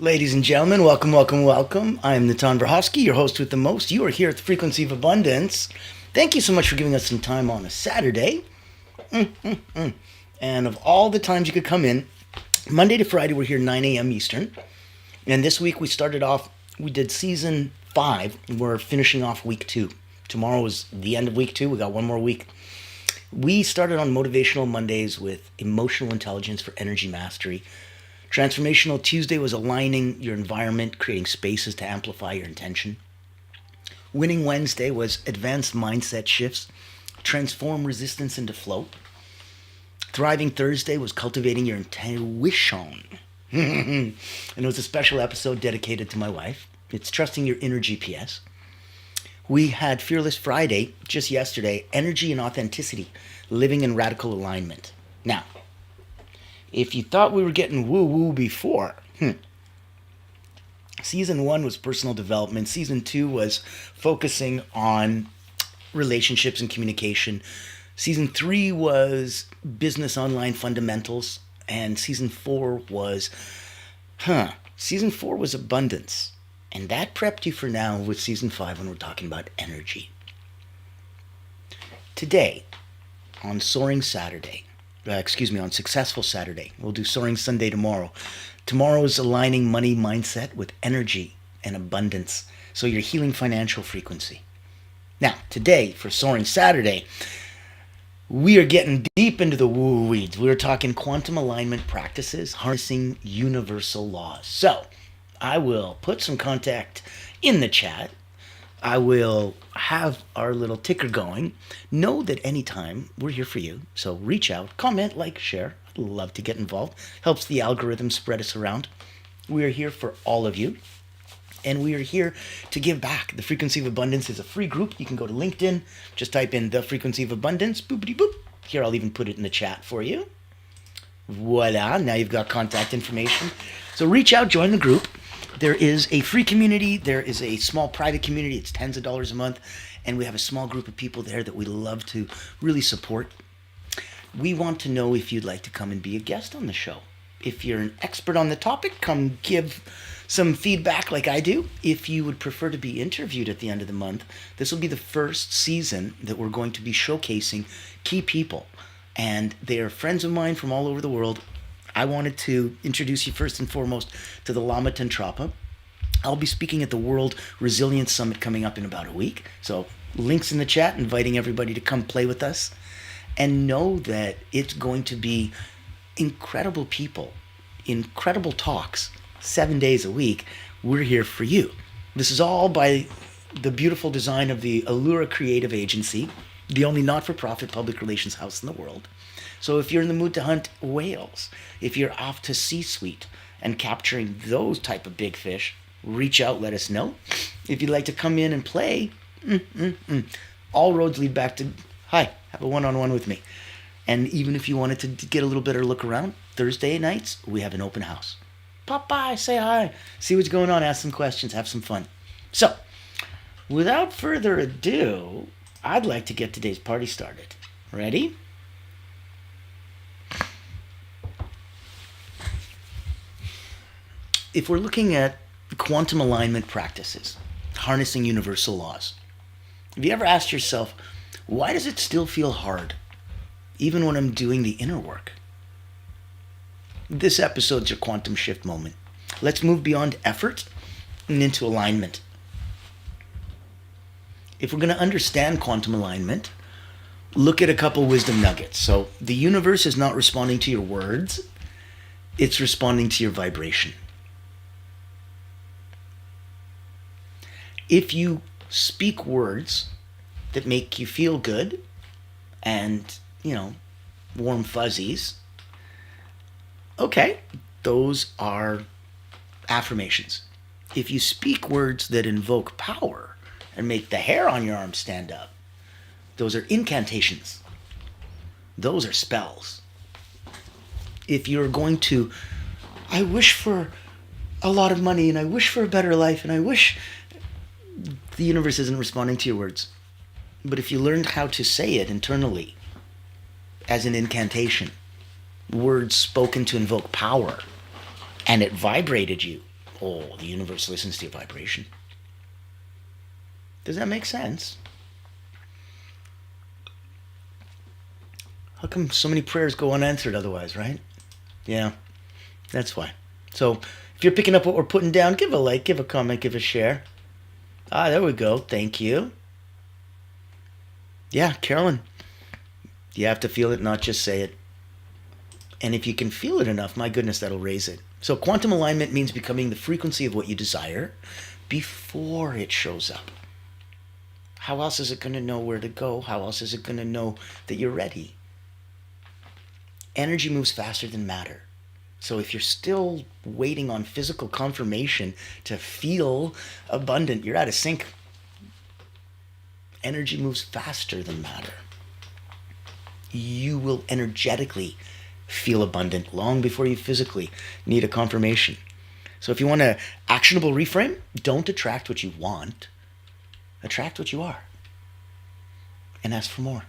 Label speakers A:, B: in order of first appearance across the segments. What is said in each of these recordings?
A: Ladies and gentlemen, welcome, welcome, welcome. I'm Natan Verhovsky, your host with the most. You are here at the Frequency of Abundance. Thank you so much for giving us some time on a Saturday. And of all the times you could come in, Monday to Friday, we're here 9 a.m. Eastern. And this week we started off, we did season 5, and we're finishing off week 2. Tomorrow is the end of week 2. We got one more week. We started on Motivational Mondays with Emotional Intelligence for Energy Mastery. Transformational Tuesday was aligning your environment, creating spaces to amplify your intention. Winning Wednesday was advanced mindset shifts, transform resistance into flow. Thriving Thursday was cultivating your intuition. And it was a special episode dedicated to my wife. It's trusting your inner GPS. We had Fearless Friday just yesterday, energy and authenticity, living in radical alignment. Now, if you thought we were getting woo-woo before, Season 1 was personal development. Season 2 was focusing on relationships and communication. Season 3 was business online fundamentals. And Season 4 was abundance. And that prepped you for now with Season 5 when we're talking about energy. Today, on Soaring Saturday, on Successful Saturday. We'll do Soaring Sunday tomorrow. Tomorrow is aligning money mindset with energy and abundance. So you're healing financial frequency. Now, today, for Soaring Saturday, we are getting deep into the woo weeds. We're talking quantum alignment practices, harnessing universal laws. So, I will put some contact in the chat. I will have our little ticker going. Know that anytime we're here for you. So reach out, comment, like, share. I'd love to get involved. Helps the algorithm spread us around. We are here for all of you. And we are here to give back. The Frequency of Abundance is a free group. You can go to LinkedIn. Just type in The Frequency of Abundance. Boopity boop. Here, I'll even put it in the chat for you. Voila. Now you've got contact information. So reach out, join the group. There is a free community. There is a small private community. It's tens of dollars a month. And we have a small group of people there that we love to really support. We want to know if you'd like to come and be a guest on the show. If you're an expert on the topic, come give some feedback like I do. If you would prefer to be interviewed at the end of the month, this will be the first season that we're going to be showcasing key people. And they are friends of mine from all over the world. I wanted to introduce you first and foremost to the Lama Tantrapa. I'll be speaking at the World Resilience Summit coming up in about a week. So links in the chat, inviting everybody to come play with us. And know that it's going to be incredible people, incredible talks, 7 days a week. We're here for you. This is all by the beautiful design of the Allura Creative Agency, the only not-for-profit public relations house in the world. So if you're in the mood to hunt whales, if you're off to C-suite and capturing those type of big fish, reach out, let us know. If you'd like to come in and play, all roads lead back to, hi, have a one-on-one with me. And even if you wanted to get a little better look around, Thursday nights, we have an open house. Pop by, say hi, see what's going on, ask some questions, have some fun. So, without further ado, I'd like to get today's party started. Ready? If we're looking at quantum alignment practices, harnessing universal laws, have you ever asked yourself, why does it still feel hard, even when I'm doing the inner work? This episode's your quantum shift moment. Let's move beyond effort and into alignment. If we're going to understand quantum alignment, look at a couple wisdom nuggets. So the universe is not responding to your words, it's responding to your vibration. If you speak words that make you feel good and, warm fuzzies, okay, those are affirmations. If you speak words that invoke power and make the hair on your arm stand up, those are incantations. Those are spells. If you're going to, I wish for a lot of money and I wish for a better life and I wish, the universe isn't responding to your words. But if you learned how to say it internally as an incantation, words spoken to invoke power, and it vibrated you, Oh, the universe listens to your vibration. Does that make sense? How come so many prayers go unanswered otherwise, right? Yeah, that's why. So if you're picking up what we're putting down, give a like, give a comment, give a share. Ah, there we go. Thank you. Yeah, Carolyn, you have to feel it, not just say it. And if you can feel it enough, my goodness, that'll raise it. So quantum alignment means becoming the frequency of what you desire before it shows up. How else is it going to know where to go? How else is it going to know that you're ready? Energy moves faster than matter. So if you're still waiting on physical confirmation to feel abundant, you're out of sync. Energy moves faster than matter. You will energetically feel abundant long before you physically need a confirmation. So if you want an actionable reframe, don't attract what you want. Attract what you are. And ask for more.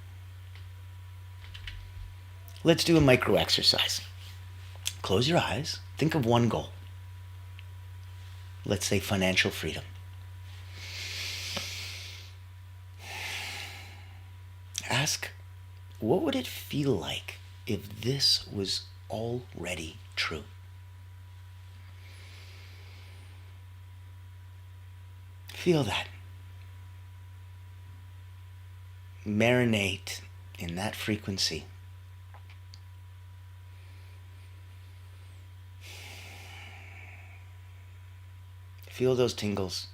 A: Let's do a micro exercise. Close your eyes. Think of one goal. Let's say financial freedom. Ask, what would it feel like if this was already true? Feel that. Marinate in that frequency. Feel those tingles.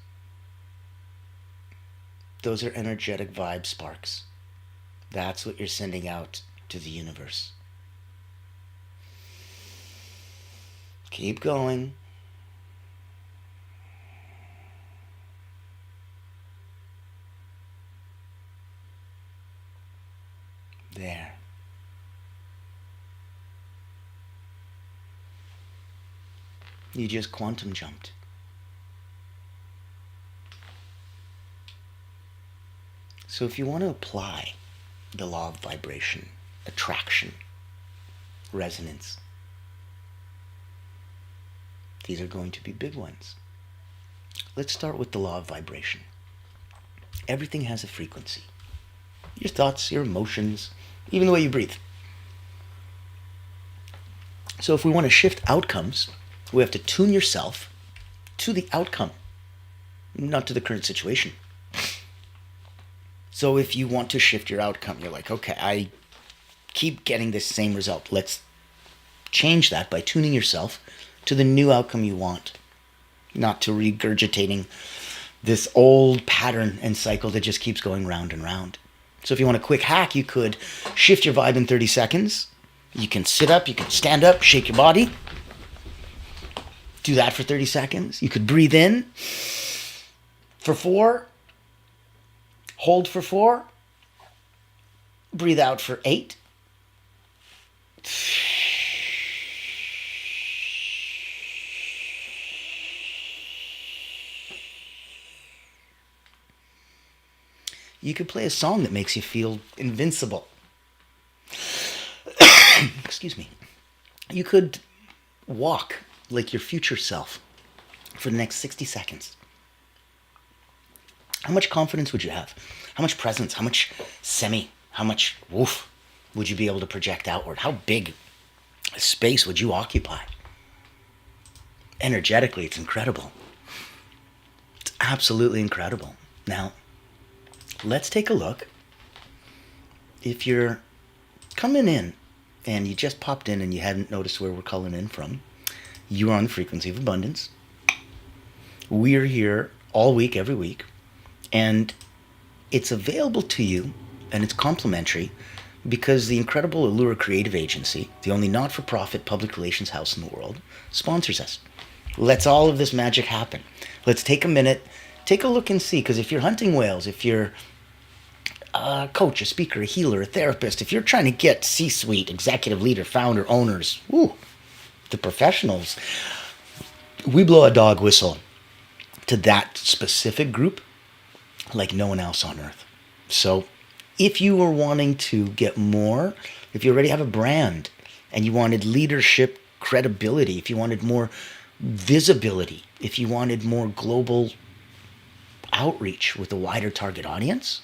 A: Those are energetic vibe sparks. That's what you're sending out to the universe. Keep going. There. You just quantum jumped. So if you want to apply the law of vibration, attraction, resonance, these are going to be big ones. Let's start with the law of vibration. Everything has a frequency. Your thoughts, your emotions, even the way you breathe. So if we want to shift outcomes, we have to tune yourself to the outcome, not to the current situation. So if you want to shift your outcome, you're like, okay, I keep getting this same result. Let's change that by tuning yourself to the new outcome you want, not to regurgitating this old pattern and cycle that just keeps going round and round. So if you want a quick hack, you could shift your vibe in 30 seconds. You can sit up, you can stand up, shake your body. Do that for 30 seconds. You could breathe in for 4. Hold for 4. Breathe out for 8. You could play a song that makes you feel invincible. Excuse me. You could walk like your future self for the next 60 seconds. How much confidence would you have? How much presence? How much how much woof would you be able to project outward? How big a space would you occupy? Energetically, it's incredible. It's absolutely incredible. Now, let's take a look. If you're coming in and you just popped in and you hadn't noticed where we're calling in from, you are on the frequency of abundance. We're here all week, every week. And it's available to you, and it's complimentary, because the incredible Allure Creative Agency, the only not-for-profit public relations house in the world, sponsors us. Lets all of this magic happen. Let's take a minute, take a look and see, because if you're hunting whales, if you're a coach, a speaker, a healer, a therapist, if you're trying to get C-suite, executive leader, founder, owners, the professionals, we blow a dog whistle to that specific group like no one else on earth. So if you were wanting to get more, if you already have a brand and you wanted leadership credibility, if you wanted more visibility, if you wanted more global outreach with a wider target audience,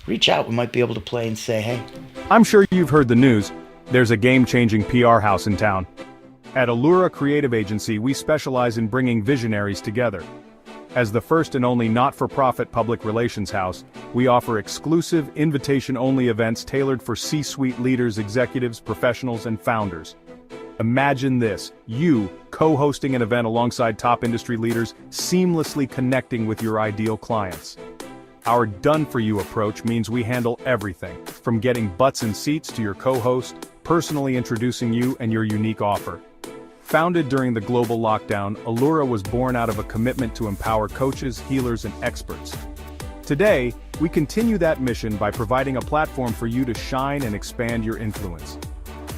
A: reach out. We might be able to play and say, hey.
B: I'm sure you've heard the news. There's a game-changing PR house in town. At Allura Creative Agency, we specialize in bringing visionaries together. As the first and only not-for-profit public relations house, we offer exclusive, invitation-only events tailored for C-suite leaders, executives, professionals, and founders. Imagine this, you co-hosting an event alongside top industry leaders, seamlessly connecting with your ideal clients. Our done-for-you approach means we handle everything, from getting butts in seats to your co-host, personally introducing you and your unique offer. Founded during the global lockdown, Allura was born out of a commitment to empower coaches, healers, and experts. Today, we continue that mission by providing a platform for you to shine and expand your influence.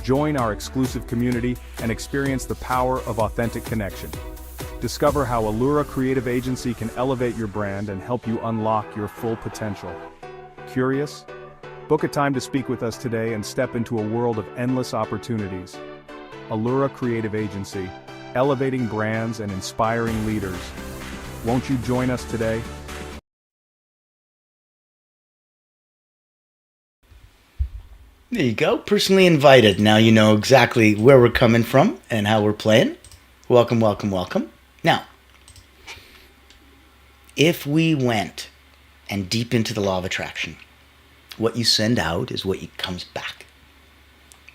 B: Join our exclusive community and experience the power of authentic connection. Discover how Allura Creative Agency can elevate your brand and help you unlock your full potential. Curious? Book a time to speak with us today and step into a world of endless opportunities. Allura Creative Agency, elevating brands and inspiring leaders. Won't you join us today?
A: There you go. Personally invited. Now you know exactly where we're coming from and how we're playing. Welcome, welcome, welcome. Now, if we went and deep into the law of attraction, what you send out is what comes back.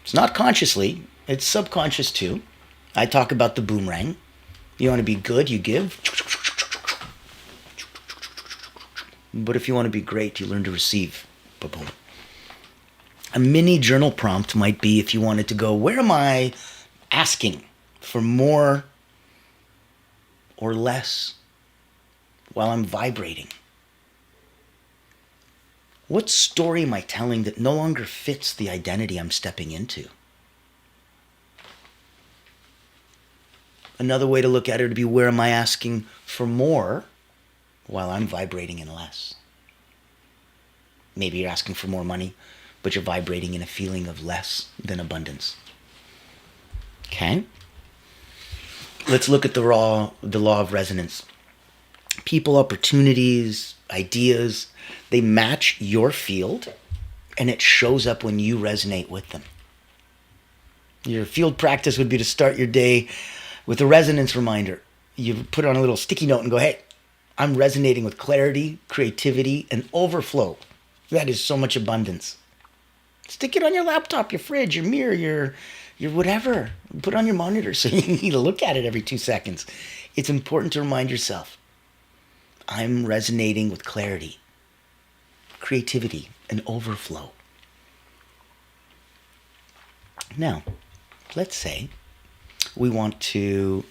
A: It's not consciously, it's subconscious too. I talk about the boomerang. You want to be good, you give. But if you want to be great, you learn to receive. Ba-boom. A mini journal prompt might be, if you wanted to go, where am I asking for more or less while I'm vibrating? What story am I telling that no longer fits the identity I'm stepping into? Another way to look at it would be, where am I asking for more while I'm vibrating in less? Maybe you're asking for more money, but you're vibrating in a feeling of less than abundance. Okay? Let's look at the law of resonance. People, opportunities, ideas, they match your field, and it shows up when you resonate with them. Your field practice would be to start your day with a resonance reminder. You put on a little sticky note and go, hey, I'm resonating with clarity, creativity, and overflow. That is so much abundance. Stick it on your laptop, your fridge, your mirror, your whatever. Put it on your monitor so you need to look at it every 2 seconds. It's important to remind yourself, I'm resonating with clarity, creativity, and overflow. Now, let's say we want to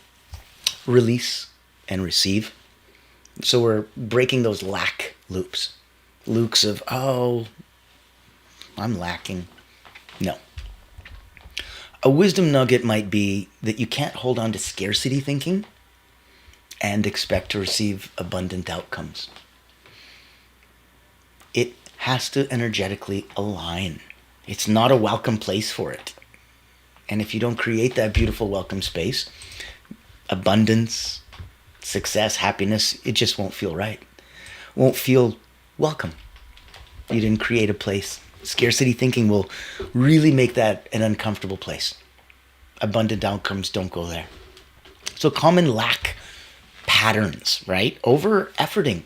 A: release and receive. So we're breaking those lack loops. Loops of, oh, I'm lacking. No. A wisdom nugget might be that you can't hold on to scarcity thinking and expect to receive abundant outcomes. It has to energetically align. It's not a welcome place for it. And if you don't create that beautiful welcome space, abundance, success, happiness, it just won't feel right. Won't feel welcome. You didn't create a place. Scarcity thinking will really make that an uncomfortable place. Abundant outcomes don't go there. So common lack patterns, right? Over-efforting.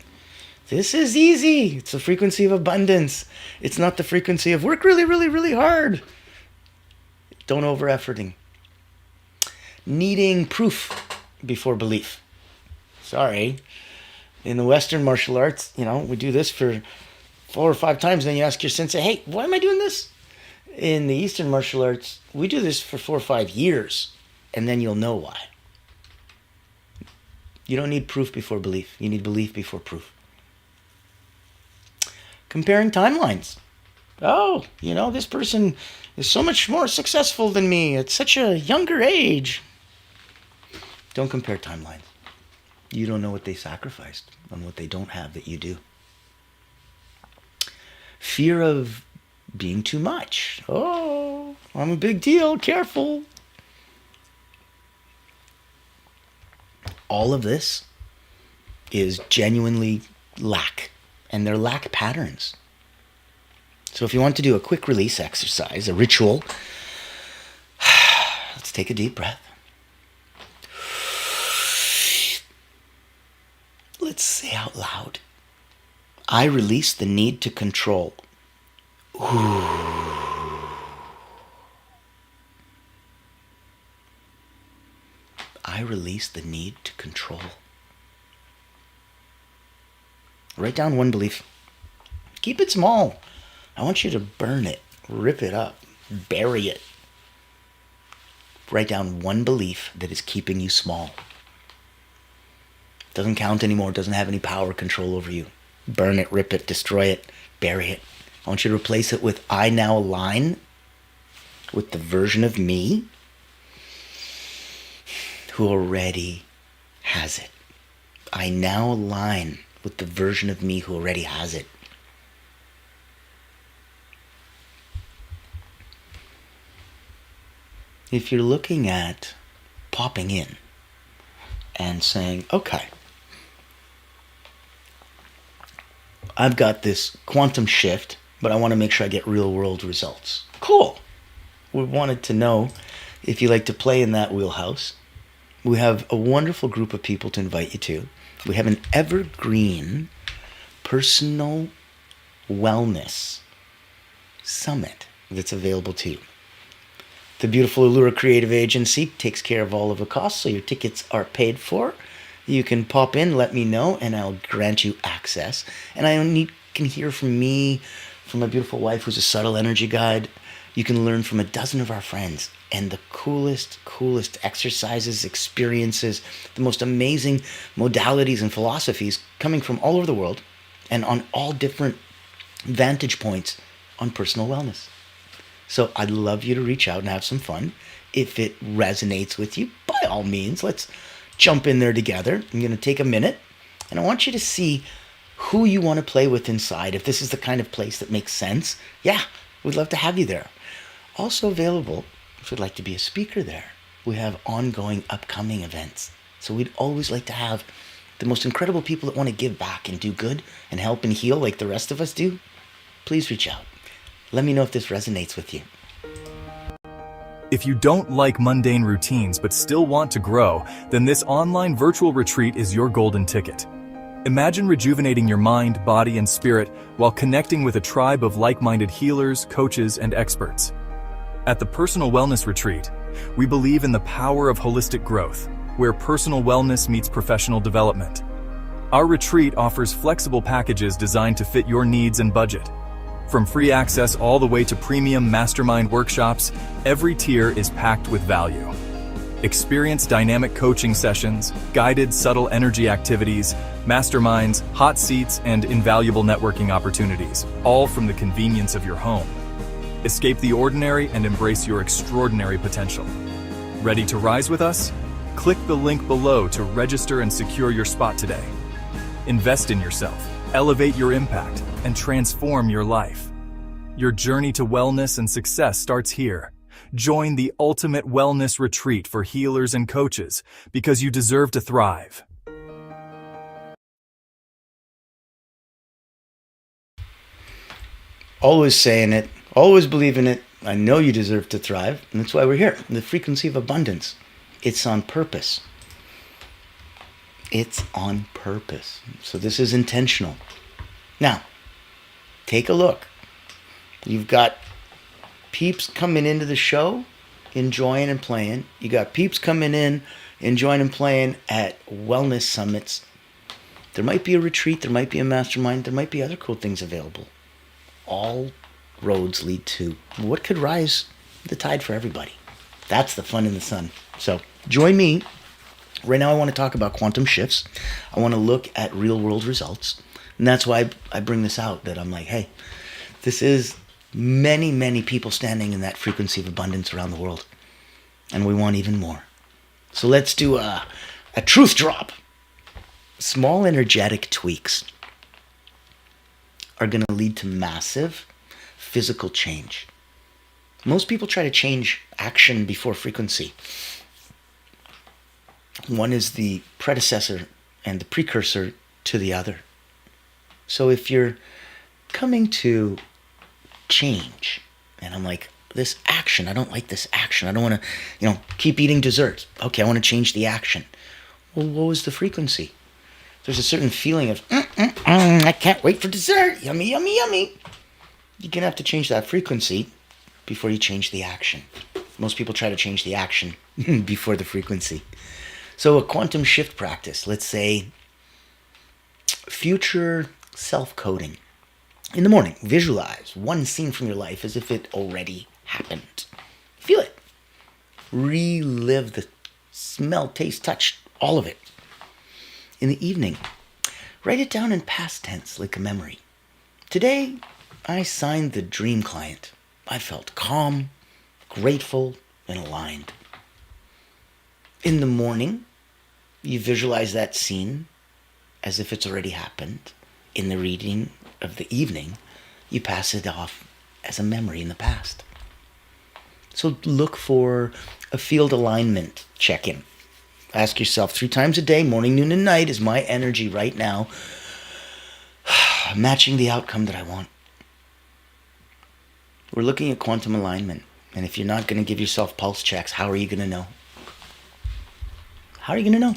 A: This is easy. It's the frequency of abundance. It's not the frequency of work really, really, really hard. Don't over-efforting. Needing proof before belief. Sorry. In the Western martial arts, we do this for 4 or 5 times, then you ask your sensei, hey, why am I doing this? In the Eastern martial arts, we do this for 4 or 5 years, and then you'll know why. You don't need proof before belief. You need belief before proof. Comparing timelines. Oh, this person is so much more successful than me at such a younger age. Don't compare timelines. You don't know what they sacrificed and what they don't have that you do. Fear of being too much. Oh, I'm a big deal. Careful. all of this is genuinely lack, and they're lack patterns. So if you want to do a quick release exercise, a ritual, let's take a deep breath. Let's say out loud, I release the need to control. I release the need to control. Write down one belief. Keep it small. I want you to burn it, rip it up, bury it. Write down one belief that is keeping you small. Doesn't count anymore, doesn't have any power or control over you. Burn it, rip it, destroy it, bury it. I want you to replace it with I now align with the version of me who already has it. I now align with the version of me who already has it. If you're looking at popping in and saying, okay, I've got this quantum shift, but I want to make sure I get real world results. Cool. We wanted to know if you like to play in that wheelhouse. We have a wonderful group of people to invite you to. We have an evergreen personal wellness summit that's available to you. The beautiful Allura Creative Agency takes care of all of the costs, so your tickets are paid for. You can pop in, let me know, and I'll grant you access. And can hear from me, from my beautiful wife who's a subtle energy guide. You can learn from a dozen of our friends and the coolest exercises, experiences, the most amazing modalities and philosophies coming from all over the world and on all different vantage points on personal wellness. So I'd love you to reach out and have some fun. If it resonates with you, by all means, let's jump in there together. I'm going to take a minute, and I want you to see who you want to play with inside. If this is the kind of place that makes sense, yeah, we'd love to have you there. Also available, if you'd like to be a speaker there, we have ongoing upcoming events. So we'd always like to have the most incredible people that want to give back and do good and help and heal like the rest of us do. Please reach out. Let me know if this resonates with you.
B: If you don't like mundane routines but still want to grow, then this online virtual retreat is your golden ticket. Imagine rejuvenating your mind, body, and spirit while connecting with a tribe of like-minded healers, coaches, and experts. At the Personal Wellness Retreat, we believe in the power of holistic growth, where personal wellness meets professional development. Our retreat offers flexible packages designed to fit your needs and budget. From free access all the way to premium mastermind workshops, every tier is packed with value. Experience dynamic coaching sessions, guided subtle energy activities, masterminds, hot seats, and invaluable networking opportunities, all from the convenience of your home. Escape the ordinary and embrace your extraordinary potential. Ready to rise with us? Click the link below to register and secure your spot today. Invest in yourself, elevate your impact, and transform your life. Your journey to wellness and success starts here. Join the ultimate wellness retreat for healers and coaches because you deserve to thrive.
A: Always saying it, always believing it. I know you deserve to thrive, and that's why we're here. The frequency of abundance. It's on purpose. It's on purpose. So this is intentional. Now, take a look. You've got peeps coming into the show, enjoying and playing. You got peeps coming in, enjoying and playing at wellness summits. There might be a retreat, there might be a mastermind, there might be other cool things available. All roads lead to what could rise the tide for everybody. That's the fun in the sun. So join me. Right now I want to talk about quantum shifts. I want to look at real world results. And that's why I bring this out, that I'm like, hey, this is many people standing in that frequency of abundance around the world. And we want even more. So let's do a truth drop. Small energetic tweaks are going to lead to massive physical change. Most people try to change action before frequency. One is the predecessor and the precursor to the other. So if you're coming to change, and I'm like, this action, I don't like this action. I don't want to, keep eating desserts. Okay, I want to change the action. Well, what was the frequency? There's a certain feeling of, I can't wait for dessert. Yummy, yummy, yummy. You're going to have to change that frequency before you change the action. Most people try to change the action before the frequency. So a quantum shift practice, let's say future self-coding. In the morning, visualize one scene from your life as if it already happened. Feel it. Relive the smell, taste, touch, all of it. In the evening, write it down in past tense like a memory. Today, I signed the dream client. I felt calm, grateful, and aligned. In the morning, you visualize that scene as if it's already happened. In the reading of the evening, you pass it off as a memory in the past. So look for a field alignment check-in. Ask yourself 3 times a day, morning, noon, and night, is my energy right now matching the outcome that I want? We're looking at quantum alignment. And if you're not going to give yourself pulse checks, how are you going to know? How are you going to know?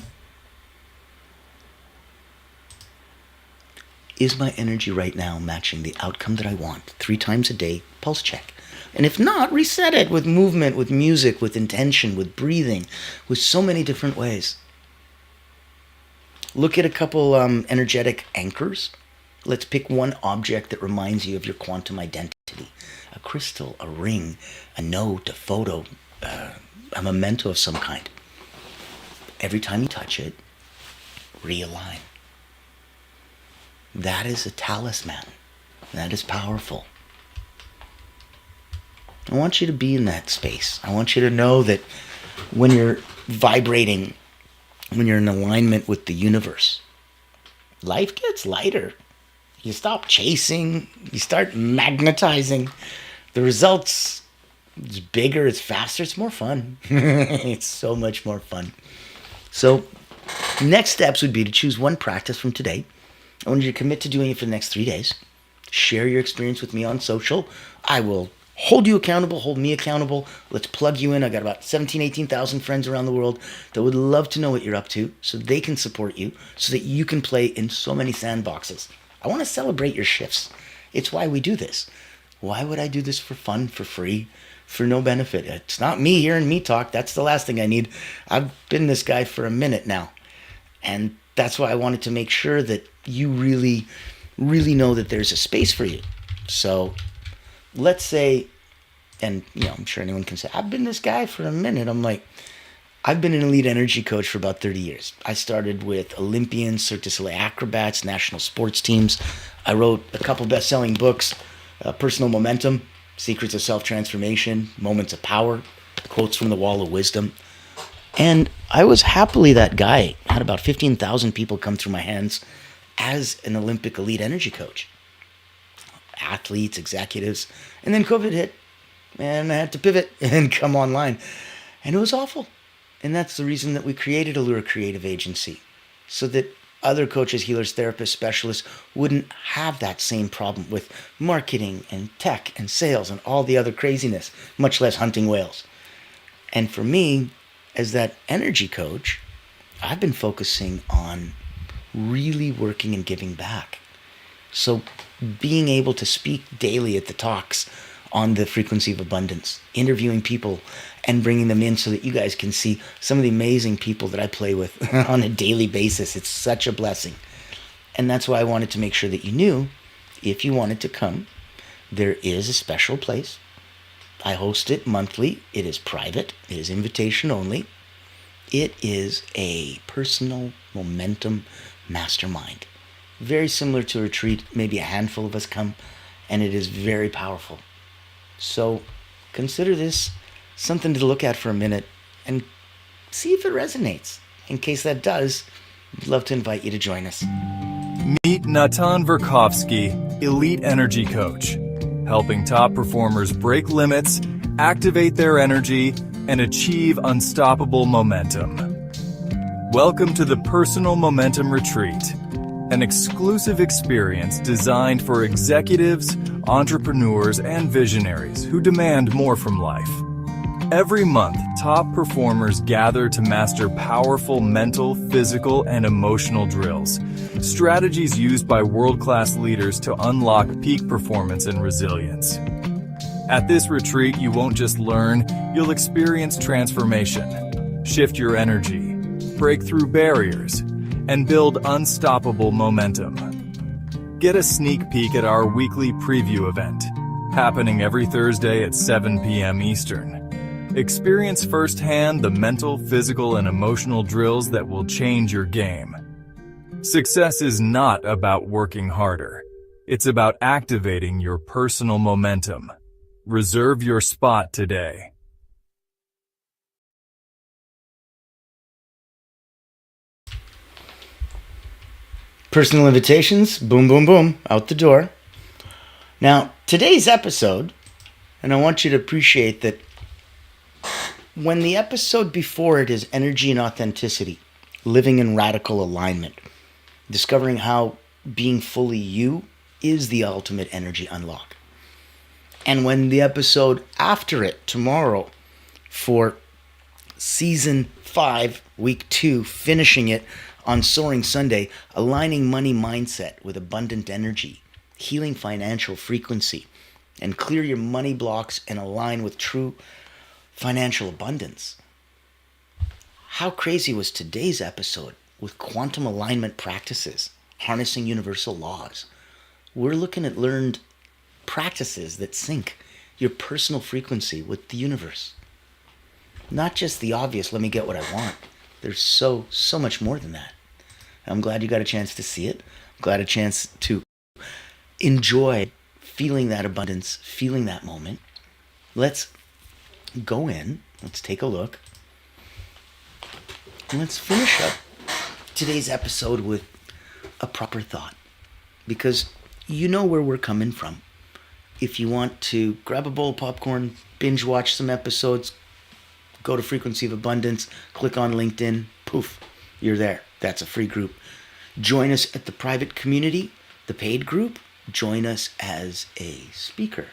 A: Is my energy right now matching the outcome that I want? 3 times a day, pulse check. And if not, reset it with movement, with music, with intention, with breathing, with so many different ways. Look at a couple energetic anchors. Let's pick one object that reminds you of your quantum identity. A crystal, a ring, a note, a photo, a memento of some kind. Every time you touch it, realign. That is a talisman. That is powerful. I want you to be in that space. I want you to know that when you're vibrating, when you're in alignment with the universe, life gets lighter. You stop chasing. You start magnetizing. The results, it's bigger, it's faster, it's more fun. It's so much more fun. So next steps would be to choose one practice from today. I want you to commit to doing it for the next 3 days. Share your experience with me on social. I will hold you accountable, hold me accountable. Let's plug you in. I got about 17,000, 18,000 friends around the world that would love to know what you're up to so they can support you, so that you can play in so many sandboxes. I want to celebrate your shifts. It's why we do this. Why would I do this for fun, for free, for no benefit? It's not me hearing me talk. That's the last thing I need. I've been this guy for a minute now. And that's why I wanted to make sure that you really, really know that there's a space for you. So let's say, and I'm sure anyone can say, I've been this guy for a minute. I'm like, I've been an elite energy coach for about 30 years. I started with Olympians, Cirque du Soleil acrobats, national sports teams. I wrote a couple best-selling books, Personal Momentum, Secrets of Self-Transformation, Moments of Power, Quotes from the Wall of Wisdom. And I was happily that guy. I had about 15,000 people come through my hands as an Olympic elite energy coach. Athletes, executives. And then COVID hit, and I had to pivot and come online. And it was awful. And that's the reason that we created Allura Creative Agency, so that other coaches, healers, therapists, specialists wouldn't have that same problem with marketing and tech and sales and all the other craziness, much less hunting whales. And for me, as that energy coach, I've been focusing on really working and giving back. So being able to speak daily at the talks on the frequency of abundance, interviewing people and bringing them in so that you guys can see some of the amazing people that I play with on a daily basis. It's such a blessing. And that's why I wanted to make sure that you knew, if you wanted to come, there is a special place. I host it monthly. It is private. It is invitation only. It is a personal momentum mastermind. Very similar to a retreat. Maybe a handful of us come, and it is very powerful. So consider this something to look at for a minute and see if it resonates. In case that does, I'd love to invite you to join us.
C: Meet Natan Verkovsky, Elite Energy Coach, helping top performers break limits, activate their energy, and achieve unstoppable momentum. Welcome to the Personal Momentum Retreat, an exclusive experience designed for executives, entrepreneurs, and visionaries who demand more from life. Every month, top performers gather to master powerful mental, physical, and emotional drills, strategies used by world-class leaders to unlock peak performance and resilience. At this retreat, you won't just learn, you'll experience transformation, shift your energy, break through barriers, and build unstoppable momentum. Get a sneak peek at our weekly preview event, happening every Thursday at 7 p.m. Eastern. Experience firsthand the mental, physical, and emotional drills that will change your game. Success is not about working harder. It's about activating your personal momentum. Reserve your spot today.
A: Personal invitations, boom, boom, boom, out the door. Now, today's episode, and I want you to appreciate that when the episode before it is energy and authenticity, living in radical alignment, discovering how being fully you is the ultimate energy unlock. And when the episode after it, tomorrow, for season 5, week 2, finishing it on Soaring Sunday, aligning money mindset with abundant energy, healing financial frequency, and clear your money blocks and align with true financial abundance. How crazy was today's episode with quantum alignment practices, harnessing universal laws? We're looking at learned practices that sync your personal frequency with the universe. Not just the obvious, let me get what I want. There's so much more than that. I'm glad you got a chance to see it. I'm glad a chance to enjoy feeling that abundance, feeling that moment. Let's go in. Let's take a look. And let's finish up today's episode with a proper thought. Because you know where we're coming from. If you want to grab a bowl of popcorn, binge watch some episodes, go to Frequency of Abundance, click on LinkedIn, poof, you're there. That's a free group. Join us at the private community, the paid group. Join us as a speaker.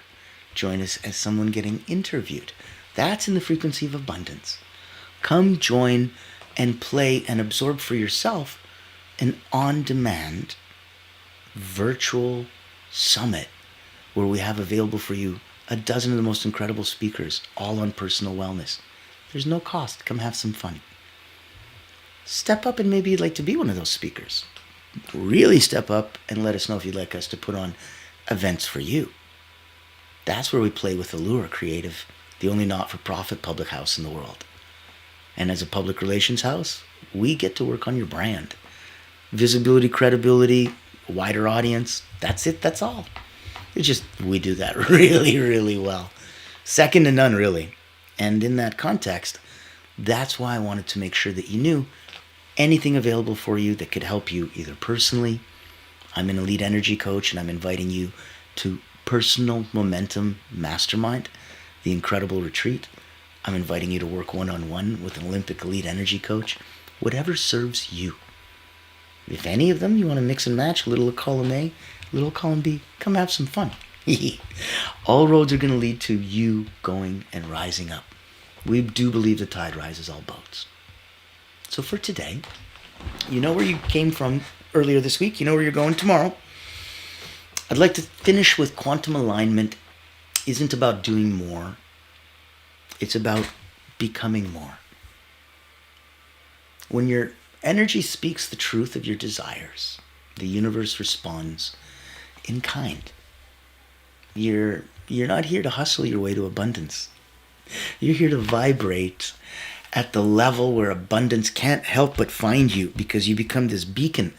A: Join us as someone getting interviewed. That's in the Frequency of Abundance. Come join and play and absorb for yourself an on-demand virtual summit where we have available for you a dozen of the most incredible speakers, all on personal wellness. There's no cost. Come have some fun. Step up and maybe you'd like to be one of those speakers. Really step up and let us know if you'd like us to put on events for you. That's where we play with Allura Creative, the only not-for-profit public house in the world. And as a public relations house, we get to work on your brand. Visibility, credibility, wider audience, that's it, that's all. It's just, we do that really, really well. Second to none, really. And in that context, that's why I wanted to make sure that you knew anything available for you that could help you either personally. I'm an elite energy coach and I'm inviting you to Personal Momentum Mastermind, the incredible retreat. I'm inviting you to work one-on-one with an Olympic elite energy coach, whatever serves you. If any of them you want to mix and match, a little of column A, a little column B, come have some fun. All roads are going to lead to you going and rising up. We do believe the tide rises all boats. So for today, you know where you came from earlier this week. You know where you're going tomorrow. I'd like to finish with quantum alignment isn't about doing more. It's about becoming more. When your energy speaks the truth of your desires, the universe responds in kind. You're not here to hustle your way to abundance. You're here to vibrate at the level where abundance can't help but find you, because you become this beacon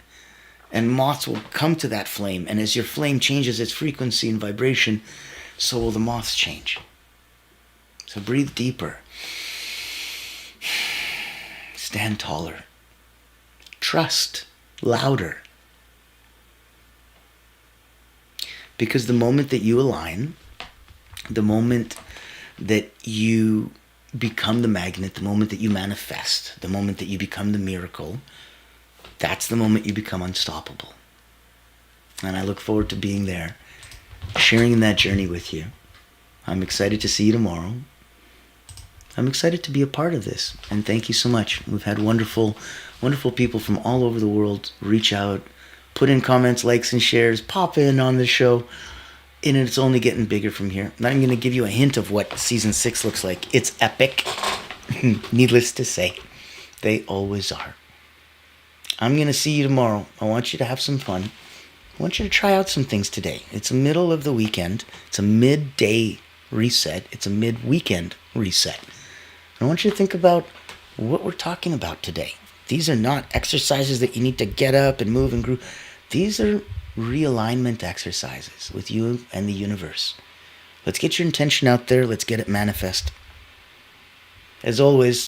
A: and moths will come to that flame. And as your flame changes its frequency and vibration, so will the moths change. So breathe deeper. Stand taller. Trust louder. Because the moment that you align, the moment that you become the magnet, the moment that you manifest, the moment that you become the miracle, that's the moment you become unstoppable. And I look forward to being there, sharing in that journey with you. I'm excited to see you tomorrow. I'm excited to be a part of this, and thank you so much. We've had wonderful, wonderful people from all over the world reach out, put in comments, likes, and shares, pop in on the show, and it's only getting bigger from here. And I'm going to give you a hint of what season 6 looks like. It's epic, needless to say. They always are. I'm going to see you tomorrow. I want you to have some fun. I want you to try out some things today. It's the middle of the weekend. It's a midday reset. It's a mid-weekend reset. I want you to think about what we're talking about today. These are not exercises that you need to get up and move and groove. These are realignment exercises with you and the universe. Let's get your intention out there. Let's get it manifest. As always,